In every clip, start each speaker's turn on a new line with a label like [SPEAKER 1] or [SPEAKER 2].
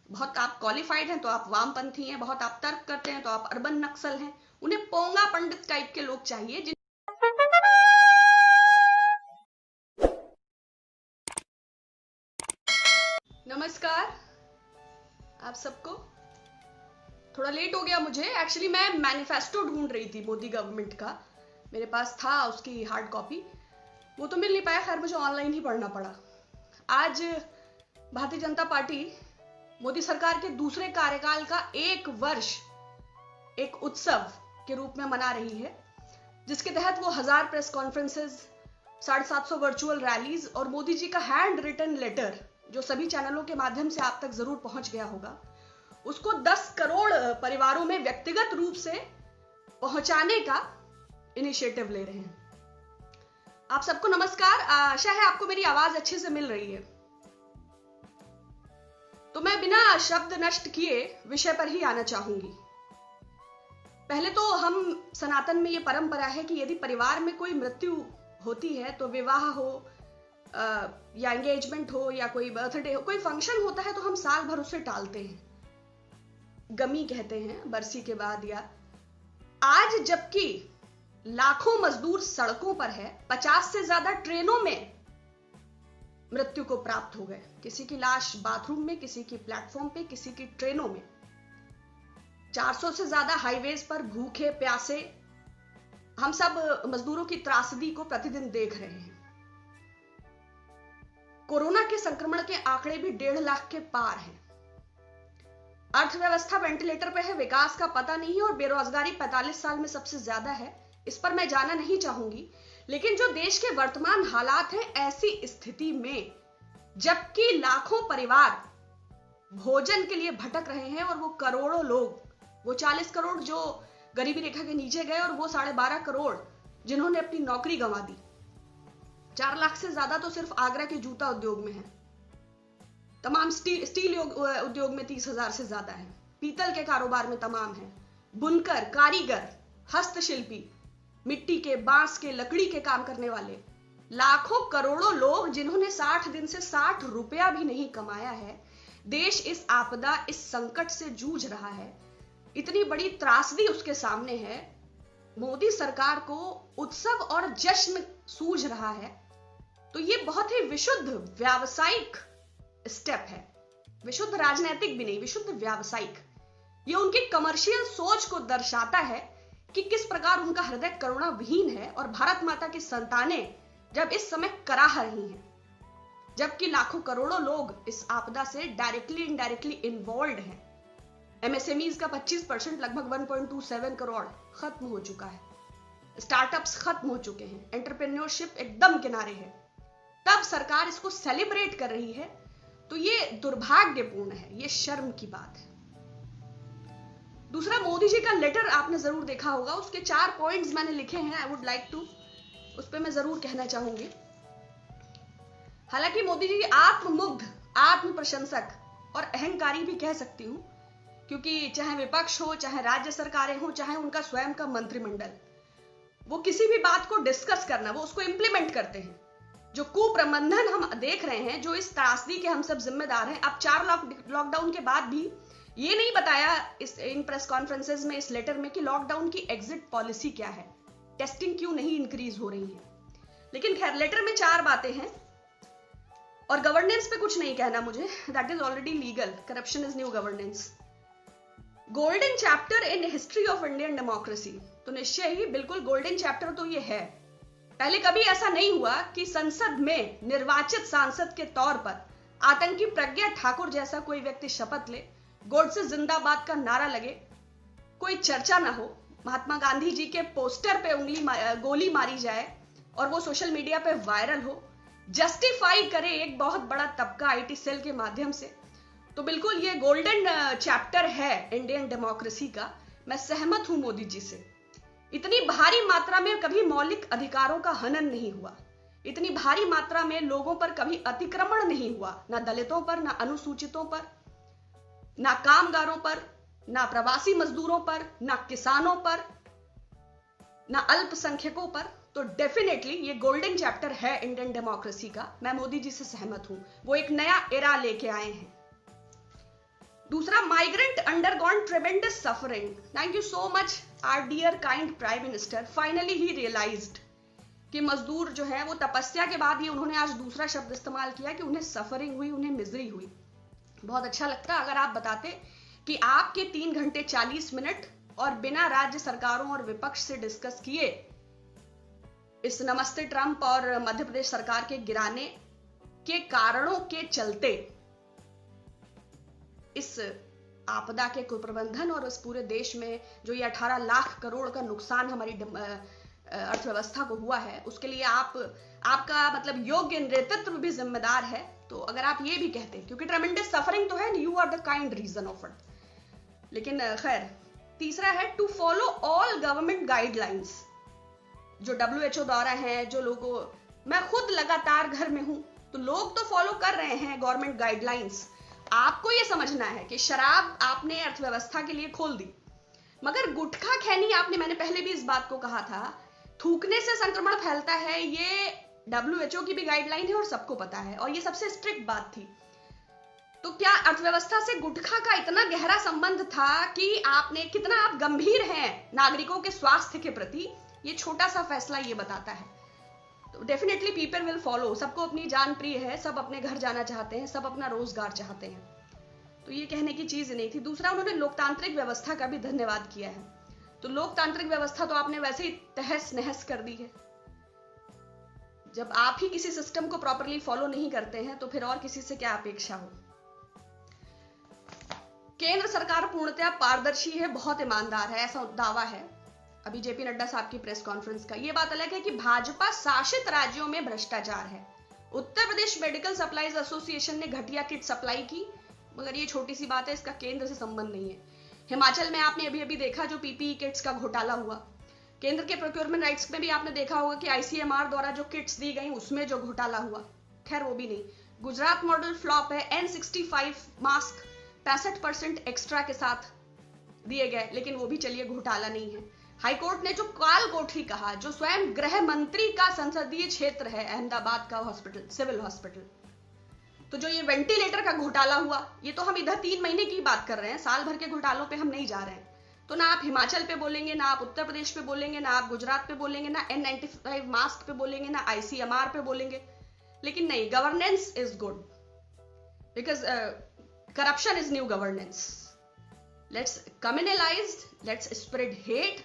[SPEAKER 1] बहुत आप क्वालिफाइड हैं तो आप वामपंथी हैं, बहुत आप तर्क करते हैं तो आप अर्बन नक्सल हैं। उन्हें पोंगा पंडित टाइप के लोग चाहिए जिन नमस्कार आप सबको। थोड़ा लेट हो गया मुझे, एक्चुअली मैं मैनिफेस्टो ढूंढ रही थी मोदी गवर्नमेंट का, मेरे पास था उसकी हार्ड कॉपी, वो तो मिल नहीं पाया, खैर मुझे ऑनलाइन ही पढ़ना पड़ा। आज भारतीय जनता पार्टी मोदी सरकार के दूसरे कार्यकाल का 1 वर्ष एक उत्सव के रूप में मना रही है, जिसके तहत वो 1000 प्रेस कॉन्फ्रेंसेस, 750 वर्चुअल रैलीज और मोदी जी का हैंड रिटन लेटर जो सभी चैनलों के माध्यम से आप तक जरूर पहुंच गया होगा, उसको 10 करोड़ परिवारों में व्यक्तिगत रूप से पहुंचाने का इनिशिएटिव ले रहे हैं। आप सबको नमस्कार, आशा है आपको मेरी आवाज अच्छे से मिल रही है। तो मैं बिना शब्द नष्ट किए विषय पर ही आना चाहूंगी। पहले तो हम सनातन में ये परंपरा है कि यदि परिवार में कोई मृत्यु होती है तो विवाह हो या एंगेजमेंट हो या कोई बर्थडे हो, कोई फंक्शन होता है तो हम साल भर उसे टालते हैं, गमी कहते हैं बरसी के बाद। या आज जबकि लाखों मजदूर सड़कों पर है, 50 से ज्यादा ट्रेनों में मृत्यु को प्राप्त हो गए, किसी की लाश बाथरूम में, किसी की प्लेटफॉर्म पे, किसी की ट्रेनों में। 400 से ज्यादा हाईवेज पर भूखे प्यासे हम सब मजदूरों की त्रासदी को प्रतिदिन देख रहे हैं। कोरोना के संक्रमण के आंकड़े भी 1.5 लाख के पार हैं। अर्थव्यवस्था वेंटिलेटर पे है, विकास का पता नहीं, और बेरोजगारी 45 साल में सबसे ज्यादा है। इस पर मैं जाना नहीं चाहूंगी, लेकिन जो देश के वर्तमान हालात हैं, ऐसी स्थिति में जबकि लाखों परिवार भोजन के लिए भटक रहे हैं और वो करोड़ों लोग, वो 40 करोड़ जो गरीबी रेखा के नीचे गए और वो 12.5 करोड़ जिन्होंने अपनी नौकरी गंवा दी, 4 लाख से ज्यादा तो सिर्फ आगरा के जूता उद्योग में है, तमाम स्टील उद्योग में 30,000 से ज्यादा है, पीतल के कारोबार में तमाम है, बुनकर, कारीगर, हस्तशिल्पी, मिट्टी के, बांस के, लकड़ी के काम करने वाले लाखों करोड़ों लोग जिन्होंने 60 दिन से 60 रुपया भी नहीं कमाया है। देश इस आपदा, इस संकट से जूझ रहा है, इतनी बड़ी त्रासदी उसके सामने है, मोदी सरकार को उत्सव और जश्न सूझ रहा है। तो ये बहुत ही विशुद्ध व्यावसायिक स्टेप है, विशुद्ध राजनीतिक भी नहीं, विशुद्ध व्यावसायिक। ये उनकी कमर्शियल सोच को दर्शाता है कि किस प्रकार उनका हृदय करुणा विहीन है और भारत माता की संतानें जब इस समय कराह रही हैं, जबकि लाखों करोड़ों लोग इस आपदा से डायरेक्टली इनडायरेक्टली इन्वॉल्व हैं। एमएसएमईज का 25% लगभग 1.27 करोड़ खत्म हो चुका है, स्टार्टअप्स खत्म हो चुके हैं, एंटरप्रेन्योरशिप एकदम किनारे है, तब सरकार इसको सेलिब्रेट कर रही है। तो ये दुर्भाग्यपूर्ण है, ये शर्म की बात है। दूसरा, मोदी जी का लेटर आपने जरूर देखा होगा, उसके 4 पॉइंट्स मैंने लिखे हैं, आई वुड लाइक टू उस पर मैं जरूर कहना चाहूंगी। हालांकि मोदी जी आत्ममुग्ध, आत्म प्रशंसक और अहंकारी भी कह सकती हूं, क्योंकि चाहे विपक्ष हो, चाहे राज्य सरकारें हो, चाहे उनका स्वयं का मंत्रिमंडल, वो किसी भी बात को डिस्कस करना, वो उसको इंप्लीमेंट करते हैं। जो कुप्रबंधन हम देख रहे हैं, जो इस त्रासदी के हम सब जिम्मेदार हैं। अब 4 लॉकडाउन के बाद भी ये नहीं बताया इन प्रेस कॉन्फ्रेंसेज में, इस लेटर में, कि लॉकडाउन की एग्जिट पॉलिसी क्या है, टेस्टिंग क्यों नहीं इंक्रीज हो रही है। लेकिन खैर, लेटर में 4 बातें हैं और गवर्नेंस पे कुछ नहीं कहना मुझे, that is already legal, corruption is new governance. Golden chapter in history of Indian democracy, तो निश्चय ही बिल्कुल गोल्डन चैप्टर तो ये है। पहले कभी ऐसा नहीं हुआ कि संसद में निर्वाचित सांसद के तौर पर आतंकी प्रज्ञा ठाकुर जैसा कोई व्यक्ति शपथ ले, गोडसे जिंदाबाद का नारा लगे, कोई चर्चा ना हो, महात्मा गांधी जी के पोस्टर पे गोली मारी जाए और वो सोशल मीडिया पे वायरल हो, जस्टिफाई करे एक बहुत बड़ा तबका आईटी सेल के माध्यम से। तो बिल्कुल ये गोल्डन चैप्टर है इंडियन डेमोक्रेसी का। मैं सहमत हूं मोदी जी से। इतनी भारी मात्रा में कभी मौलिक अधिकारों का हनन नहीं हुआ, इतनी भारी मात्रा में लोगों पर कभी अतिक्रमण नहीं हुआ, ना दलितों पर, ना अनुसूचितों पर, ना कामगारों पर, ना प्रवासी मजदूरों पर, ना किसानों पर, ना अल्पसंख्यकों पर। तो डेफिनेटली ये गोल्डन चैप्टर है इंडियन डेमोक्रेसी का। मैं मोदी जी से सहमत हूं, वो एक नया एरा लेके आए हैं। दूसरा, migrant undergone tremendous suffering. Thank you so much our dear kind prime minister, finally he realised कि मजदूर जो है वो तपस्या के बाद ही उन्होंने आज दूसरा शब्द इस्तेमाल किया कि उन्हें सफरिंग हुई, उन्हें मिजरी हुई। बहुत अच्छा लगता अगर आप बताते कि आपके 3 घंटे 40 मिनट और बिना राज्य सरकारों और विपक्ष से डिस्कस किए इस नमस्ते ट्रंप और मध्य प्रदेश सरकार के गिराने के कारणों के चलते इस आपदा के कुप्रबंधन और इस पूरे देश में जो ये 18 लाख करोड़ का नुकसान हमारी अर्थव्यवस्था को हुआ है, उसके लिए आपका मतलब योग्य नेतृत्व भी जिम्मेदार है। तो अगर आप ये भी कहते, क्योंकि ट्रेमेंडस सफरिंग तो है, you are the kind reason of it. लेकिन खैर, तीसरा है to follow all government guidelines जो WHO द्वारा है, जो लोगों, मैं खुद लगातार घर में हूं तो लोग तो फॉलो कर रहे हैं गवर्नमेंट गाइडलाइंस। आपको यह समझना है कि शराब आपने अर्थव्यवस्था के लिए खोल दी, मगर गुटखा खैनी आपने, मैंने पहले भी इस बात को कहा था, थूकने से संक्रमण फैलता है, ये WHO की भी गाइडलाइन है और सबको पता है, और ये सबसे स्ट्रिक्ट बात थी। तो क्या अर्थव्यवस्था से गुटखा का इतना गहरा संबंध था कि आपने, कितना आप गंभीर हैं नागरिकों के स्वास्थ्य के प्रति, ये छोटा सा फैसला ये बताता है। तो डेफिनेटली पीपल विल फॉलो, सबको अपनी जान प्रिय है, सब अपने घर जाना चाहते हैं, सब अपना रोजगार चाहते हैं, तो ये कहने की चीज नहीं थी। दूसरा, उन्होंने लोकतांत्रिक व्यवस्था का भी धन्यवाद किया है। तो लोकतांत्रिक व्यवस्था तो आपने वैसे ही तहस नहस कर दी है। जब आप ही किसी सिस्टम को प्रॉपरली फॉलो नहीं करते हैं तो फिर और किसी से क्या अपेक्षा हो। केंद्र सरकार पूर्णतः पारदर्शी है, बहुत ईमानदार है, ऐसा दावा है अभी जेपी नड्डा साहब की प्रेस कॉन्फ्रेंस का। यह बात अलग है कि भाजपा शासित राज्यों में भ्रष्टाचार है। Uttar Pradesh medical supplies association ने घटिया किट सप्लाई की, मगर ये छोटी सी बात है, इसका केंद्र से संबंध नहीं है। हिमाचल में आपने अभी देखा जो पीपीई किट्स का घोटाला हुआ, केंद्र के प्रोक्योरमेंट राइट्स में भी आपने देखा होगा कि ICMR द्वारा जो किट्स दी गई उसमें जो घोटाला हुआ, खैर वो भी नहीं। गुजरात मॉडल फ्लॉप है, N95 मास्क 65% एक्स्ट्रा के साथ दिए गए, लेकिन वो भी चलिए घोटाला नहीं है। हाईकोर्ट ने जो काल कोठरी कहा, जो स्वयं गृह मंत्री का संसदीय क्षेत्र है अहमदाबाद का हॉस्पिटल, सिविल हॉस्पिटल, तो जो ये वेंटिलेटर का घोटाला हुआ, ये तो हम इधर 3 महीने की बात कर रहे हैं, साल भर के घोटालों पे हम नहीं जा रहे हैं। तो ना आप हिमाचल पे बोलेंगे, ना आप उत्तर प्रदेश पे बोलेंगे, ना आप गुजरात पे बोलेंगे, ना N95 मास्क पे बोलेंगे, ना ICMR पे बोलेंगे। लेकिन नहीं, governance is good because corruption is new governance. Let's communalise, let's spread hate,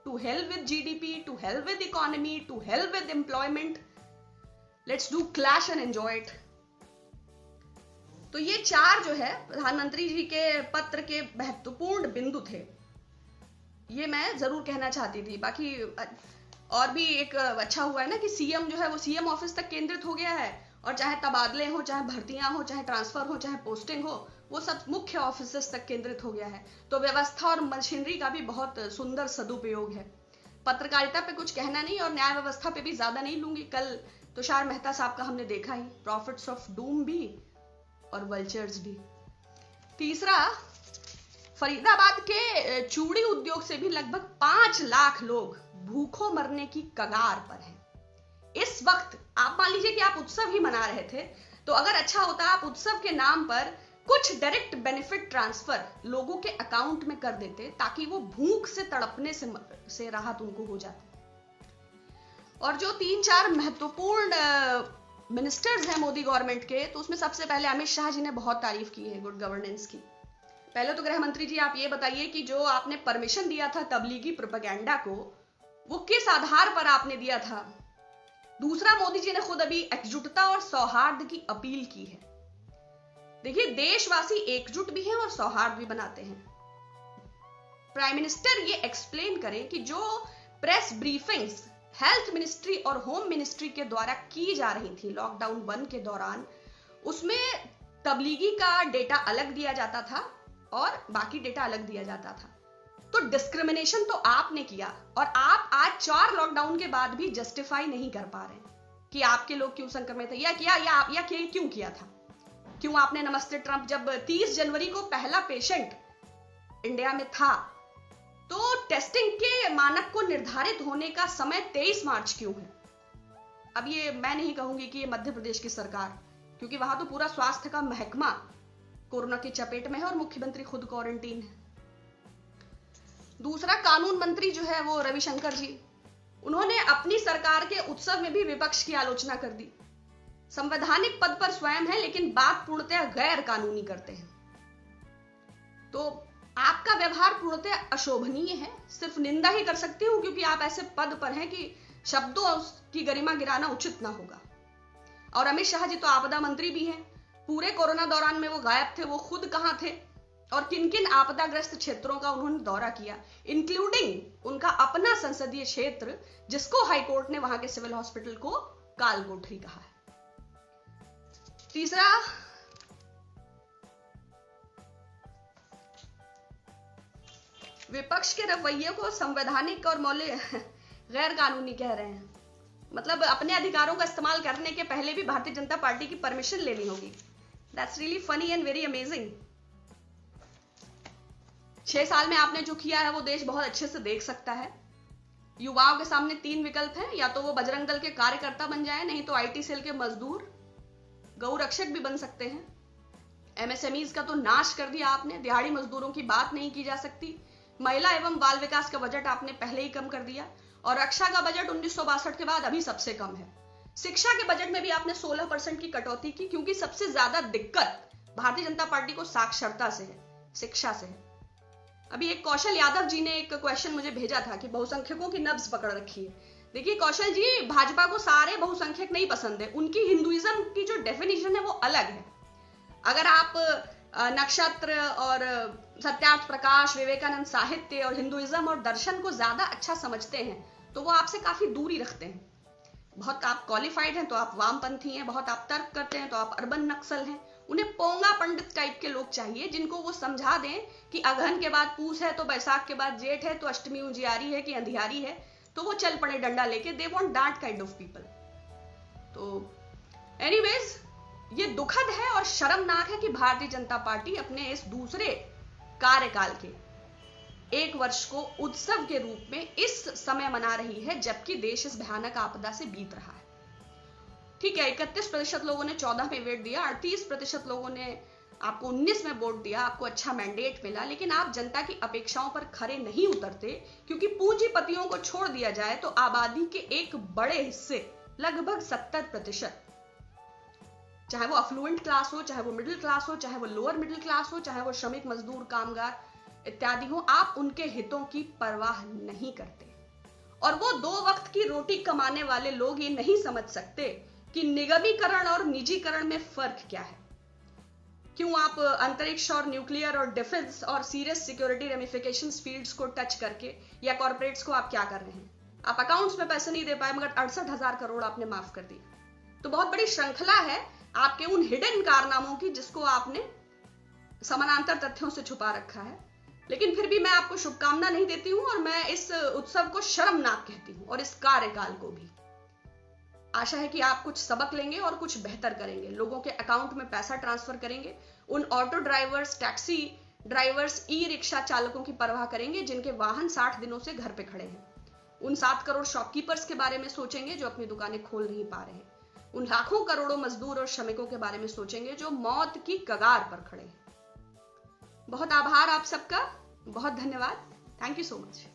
[SPEAKER 1] to hell with GDP, to hell with economy, to hell with employment, let's do clash and enjoy it. तो ये 4 जो है प्रधानमंत्री जी के पत्र के महत्वपूर्ण बिंदु थे, ये मैं जरूर कहना चाहती थी। बाकी और भी एक अच्छा हुआ है ना कि सीएम जो है वो सीएम ऑफिस तक केंद्रित हो गया है, और चाहे तबादले हो, चाहे भर्तियां हो, चाहे ट्रांसफर हो, चाहे पोस्टिंग हो, वो सब मुख्य ऑफिस तक केंद्रित हो गया है। तो व्यवस्था और मशीनरी का भी बहुत सुंदर सदुपयोग है। पत्रकारिता पे कुछ कहना नहीं और न्याय व्यवस्था पे भी ज्यादा नहीं लूंगी। कल तुषार मेहता साहब का हमने देखा ही, प्रॉफिट्स ऑफ डूम भी और वल्चर्स भी। तीसरा, फरीदाबाद के चूड़ी उद्योग से भी लगभग 5 लाख लोग भूखों मरने की कगार पर हैं। इस वक्त आप मान लीजिए कि आप उत्सव ही मना रहे थे, तो अगर अच्छा होता आप उत्सव के नाम पर कुछ डायरेक्ट बेनिफिट ट्रांसफर लोगों के अकाउंट में कर देते, ताकि वो भूख से तड़पने से राहत उनको हो जाती। और जो 3-4 महत्वपूर्ण मिनिस्टर्स हैं मोदी गवर्नमेंट के, तो उसमें सबसे पहले अमित शाह जी ने बहुत तारीफ की है गुड गवर्नेंस की। पहले तो गृह मंत्री जी आप ये बताइए कि जो आपने परमिशन दिया था तबलीगी प्रोपेगेंडा को, वो किस आधार पर आपने दिया था। दूसरा, मोदी जी ने खुद अभी एकजुटता और सौहार्द की अपील की है। देखिए, देशवासी एकजुट भी हैं और सौहार्द भी बनाते हैं। प्राइम मिनिस्टर ये एक्सप्लेन करें कि जो प्रेस ब्रीफिंग्स हेल्थ मिनिस्ट्री और होम मिनिस्ट्री के द्वारा की जा रही थी लॉकडाउन 1 के दौरान, उसमें तबलीगी का डेटा अलग दिया जाता था और बाकी डेटा अलग दिया जाता था। तो डिस्क्रिमिनेशन तो आपने किया, और आप आज 4 लॉकडाउन के बाद भी जस्टिफाई नहीं कर पा रहे कि आपके लोग क्यों संक्रमित है, या क्यों किया था। क्यों आपने नमस्ते ट्रंप, जब 30 जनवरी को पहला पेशेंट इंडिया में था, तो टेस्टिंग के मानक को निर्धारित होने का समय 23 मार्च क्यों है। अब ये मैं नहीं कहूंगी कि ये मध्य प्रदेश की सरकार, क्योंकि वहां तो पूरा स्वास्थ्य का महकमा कोरोना की चपेट में है और मुख्यमंत्री खुद क्वारंटीन है। दूसरा, कानून मंत्री जो है वो रविशंकर जी, उन्होंने अपनी सरकार के उत्सव में भी विपक्ष की आलोचना कर दी। संवैधानिक पद पर स्वयं है लेकिन बात पूर्णतः गैर कानूनी करते हैं। तो आपका व्यवहार पूर्णतः अशोभनीय है। सिर्फ निंदा ही कर सकती हूं क्योंकि आप ऐसे पद पर हैं कि शब्दों की गरिमा गिराना उचित ना होगा। और अमित शाह जी तो आपदा मंत्री भी हैं। पूरे कोरोना दौरान में वो गायब थे। वो खुद कहां थे और किन किन आपदाग्रस्त क्षेत्रों का उन्होंने दौरा किया, इंक्लूडिंग उनका अपना संसदीय क्षेत्र जिसको हाईकोर्ट ने वहां के सिविल हॉस्पिटल को काल कोठरी कहा है। तीसरा, विपक्ष के रवैये को संवैधानिक और मौलिक गैर कानूनी कह रहे हैं। मतलब अपने अधिकारों का इस्तेमाल करने के पहले भी भारतीय जनता पार्टी की परमिशन लेनी होगी। That's really funny and very amazing. 6 साल में आपने जो किया है वो देश बहुत अच्छे से देख सकता है। युवाओं के सामने 3 विकल्प हैं, या तो वो बजरंग दल के कार्यकर्ता बन जाए, नहीं तो IT सेल के मजदूर, गौ रक्षक भी बन सकते हैं। MSMEs का तो नाश कर दिया आपने, दिहाड़ी मजदूरों की बात नहीं की जा सकती। महिला एवं बाल विकास का बजट आपने पहले ही कम कर दिया और रक्षा का बजट 1962 के बाद अभी सबसे कम है। शिक्षा के बजट में भी आपने 16% की कटौती की क्योंकि सबसे ज्यादा दिक्कत भारतीय जनता पार्टी को साक्षरता से है, शिक्षा से है। अभी एक कौशल यादव जी ने एक क्वेश्चन मुझे भेजा था कि बहुसंख्यकों की नब्ज पकड़ रखी है। देखिए कौशल जी, भाजपा को सारे बहुसंख्यक नहीं पसंद है। उनकी हिंदुइज्म की जो डेफिनेशन है वो अलग है। अगर आप नक्षत्र और सत्यार्थ प्रकाश, विवेकानंद साहित्य और हिंदुइज्म और दर्शन को ज्यादा अच्छा समझते हैं तो वो आपसे काफी दूरी रखते हैं। बहुत आप क्वालिफाइड हैं तो आप वामपंथी हैं, बहुत आप तर्क करते हैं तो आप अर्बन नक्सल हैं। उन्हें पोंगा पंडित टाइप के लोग चाहिए जिनको वो समझा दें कि अगहन के बाद पूस है तो बैसाख के बाद जेठ है, तो अष्टमी उजियारी है कि अंधियारी है, तो वो चल पड़े डंडा लेके। They want that kind of people. तो एनीवेज, ये दुखद है और शर्मनाक है कि भारतीय जनता पार्टी अपने इस दूसरे कार्यकाल के 1 वर्ष को उत्सव के रूप में इस समय मना रही है जबकि देश इस भयानक आपदा से बीत रहा है। ठीक है, 31% लोगों ने 14 में वोट दिया, 38% लोगों ने आपको 19 में वोट दिया, आपको अच्छा मैंडेट मिला, लेकिन आप जनता की अपेक्षाओं पर खरे नहीं उतरते क्योंकि पूंजीपतियों को छोड़ दिया जाए तो आबादी के एक बड़े हिस्से, लगभग 70%, चाहे वो अफ्लुएंट क्लास हो, चाहे वो मिडिल क्लास हो, चाहे वो लोअर मिडिल क्लास हो, चाहे वो श्रमिक मजदूर कामगार इत्यादि हो, आप उनके हितों की परवाह नहीं करते। और वो 2 वक्त की रोटी कमाने वाले लोग ये नहीं समझ सकते कि निगमीकरण और निजीकरण में फर्क क्या है। क्यों आप अंतरिक्ष और न्यूक्लियर और डिफेंस और सीरियस सिक्योरिटी रेमिफिकेशंस फील्ड्स को टच करके, या कॉर्पोरेट्स को आप क्या कर रहे हैं? आप अकाउंट्स में पैसे नहीं दे पाए मगर 68,000 करोड़ आपने माफ कर दिया। तो बहुत बड़ी श्रृंखला है आपके उन हिडन कारनामों की जिसको आपने समानांतर तथ्यों से छुपा रखा है। लेकिन फिर भी मैं आपको शुभकामना नहीं देती हूं और मैं इस उत्सव को शर्मनाक कहती हूं और इस कार्यकाल को भी। आशा है कि आप कुछ सबक लेंगे और कुछ बेहतर करेंगे, लोगों के अकाउंट में पैसा ट्रांसफर करेंगे, उन auto drivers, taxi drivers, e rickshaw चालकों की परवाह करेंगे जिनके वाहन 60 दिनों से घर पे खड़े हैं, उन 7 करोड़ शॉपकीपर्स के बारे में सोचेंगे जो अपनी दुकानें खोल नहीं पा रहे हैं, उन लाखों करोड़ों मजदूर और श्रमिकों के बारे में सोचेंगे जो मौत की कगार पर खड़े हैं। बहुत आभार आप सबका, बहुत धन्यवाद। Thank you so much.